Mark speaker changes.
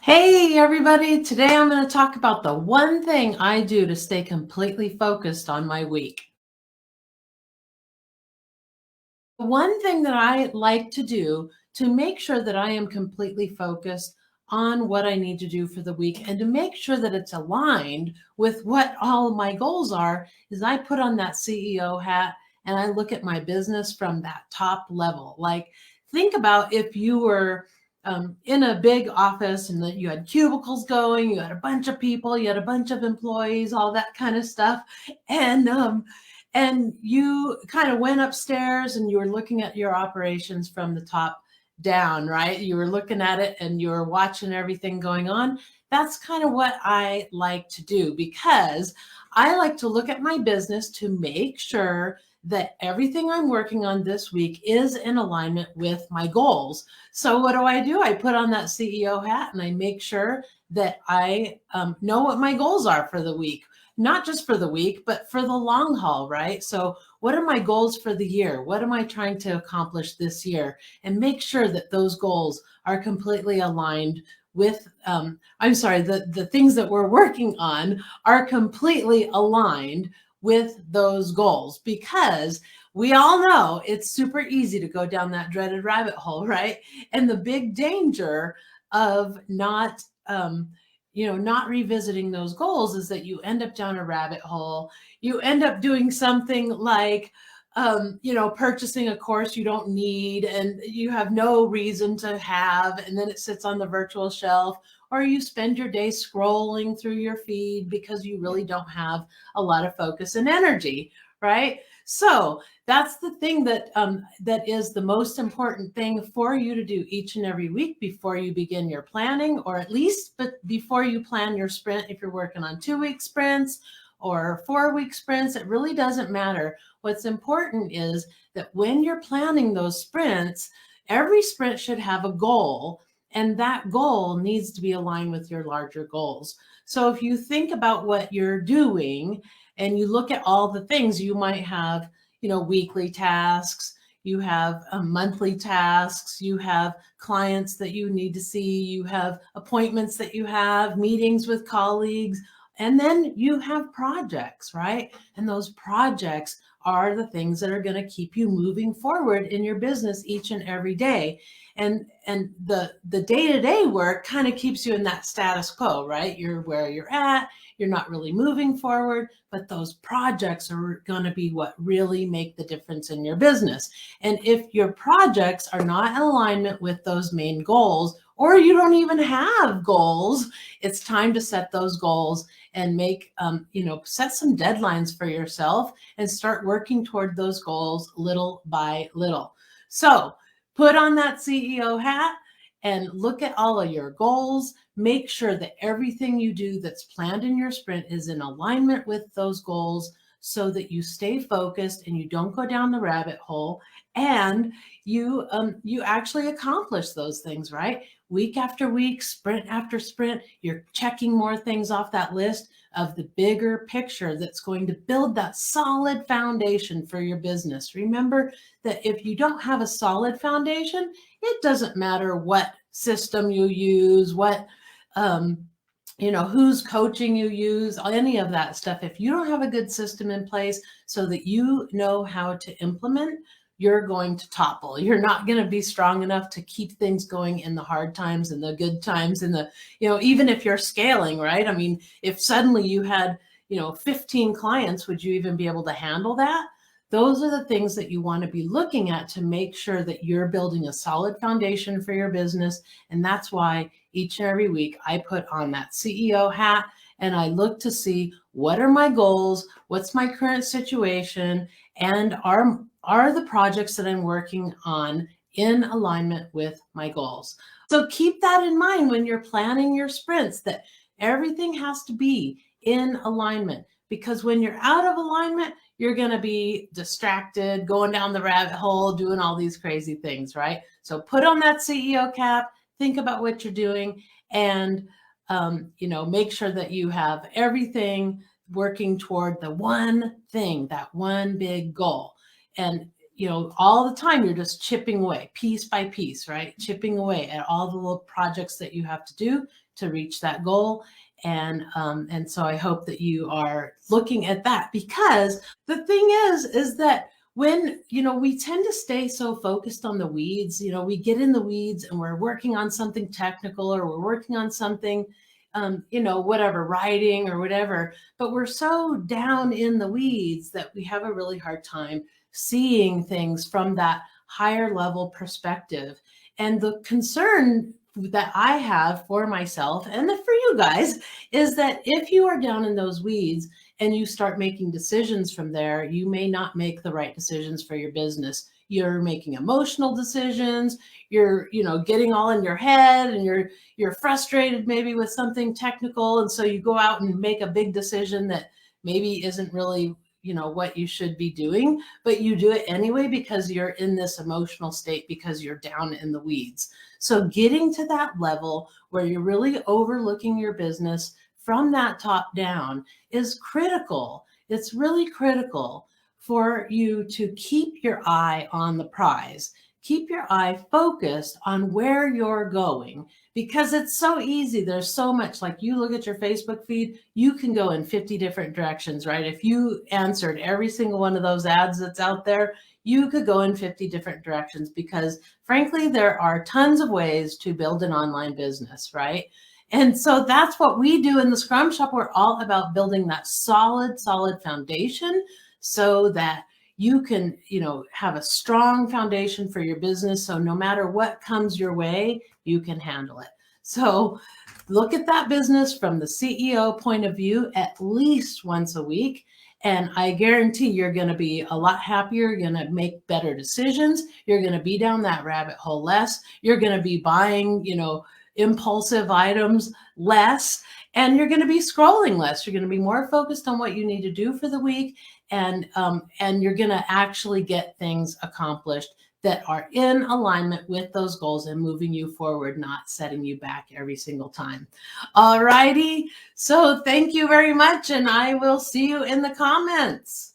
Speaker 1: Hey everybody, today I'm going to talk about the one thing I do to stay completely focused on my week. The one thing that I like to do to make sure that I am completely focused on what I need to do for the week and to make sure that it's aligned with what all of my goals are is I put on that CEO hat and I look at my business from that top level. Like, think about if you were in a big office and that you had cubicles going, you had a bunch of people, you had a bunch of employees, all that kind of stuff. And you kind of went upstairs and you were looking at your operations from the top down, right? You were looking at it and you were watching everything going on. That's kind of what I like to do because I like to look at my business to make sure that everything I'm working on this week is in alignment with my goals. So what do? I put on that CEO hat and I make sure that I know what my goals are for the week, not just for the week, but for the long haul, right? So what are my goals for the year? What am I trying to accomplish this year? And make sure that those goals are completely aligned with, the things that we're working on are completely aligned with those goals, because we all know it's super easy to go down that dreaded rabbit hole, right? And the big danger of not revisiting those goals is that you end up down a rabbit hole. You end up doing something like, purchasing a course you don't need and you have no reason to have, and then it sits on the virtual shelf, or you spend your day scrolling through your feed because you really don't have a lot of focus and energy, right? So that's the thing that is the most important thing for you to do each and every week before you begin your planning, or at least before you plan your sprint. If you're working on 2-week sprints or 4-week sprints, it really doesn't matter. What's important is that when you're planning those sprints, every sprint should have a goal, and that goal needs to be aligned with your larger goals. So if you think about what you're doing and you look at all the things you might have, weekly tasks, you have monthly tasks, you have clients that you need to see, you have appointments that you have, meetings with colleagues, and then you have projects, right? And those projects are the things that are going to keep you moving forward in your business each and every day. And the day-to-day work kind of keeps you in that status quo, right? You're where you're at, you're not really moving forward, but those projects are going to be what really make the difference in your business. And if your projects are not in alignment with those main goals, or you don't even have goals, it's time to set those goals and set some deadlines for yourself and start working toward those goals little by little. So put on that CEO hat and look at all of your goals. Make sure that everything you do that's planned in your sprint is in alignment with those goals so that you stay focused and you don't go down the rabbit hole, and you actually accomplish those things, right? Week after week, sprint after sprint, you're checking more things off that list of the bigger picture that's going to build that solid foundation for your business. Remember that if you don't have a solid foundation, it doesn't matter what system you use, whose coaching you use, any of that stuff. If you don't have a good system in place so that you know how to implement, you're going to topple. You're not going to be strong enough to keep things going in the hard times and the good times and even if you're scaling, right? I mean, if suddenly you had, 15 clients, would you even be able to handle that? Those are the things that you want to be looking at to make sure that you're building a solid foundation for your business. And that's why each and every week I put on that CEO hat and I look to see what are my goals, what's my current situation, and are the projects that I'm working on in alignment with my goals. So keep that in mind when you're planning your sprints, that everything has to be in alignment, because when you're out of alignment, you're going to be distracted, going down the rabbit hole, doing all these crazy things, right? So put on that CEO cap, think about what you're doing, and make sure that you have everything working toward the one thing, that one big goal. And all the time you're just chipping away piece by piece, right? Chipping away at all the little projects that you have to do to reach that goal. And so I hope that you are looking at that, because the thing is that when, we tend to stay so focused on the weeds, we get in the weeds and we're working on something technical, or we're working on something, whatever, writing or whatever, but we're so down in the weeds that we have a really hard time seeing things from that higher level perspective. And the concern that I have for myself and for you guys is that if you are down in those weeds and you start making decisions from there, you may not make the right decisions for your business. You're making emotional decisions. You're, getting all in your head, and you're frustrated maybe with something technical. And so you go out and make a big decision that maybe isn't really, what you should be doing, but you do it anyway because you're in this emotional state, because you're down in the weeds. So getting to that level where you're really overlooking your business from that top down is critical. It's really critical for you to keep your eye on the prize. Keep your eye focused on where you're going, because it's so easy. There's so much, like you look at your Facebook feed, you can go in 50 different directions, right? If you answered every single one of those ads that's out there, you could go in 50 different directions, because frankly, there are tons of ways to build an online business, right? And so that's what we do in the Scrum Shop. We're all about building that solid foundation so that you can, have a strong foundation for your business. So no matter what comes your way, you can handle it. So look at that business from the CEO point of view at least once a week. And I guarantee you're going to be a lot happier. You're going to make better decisions. You're going to be down that rabbit hole less. You're going to be buying, impulsive items less, and you're going to be scrolling less. You're going to be more focused on what you need to do for the week, and you're going to actually get things accomplished that are in alignment with those goals and moving you forward, not setting you back every single time. All righty. So thank you very much, and I will see you in the comments.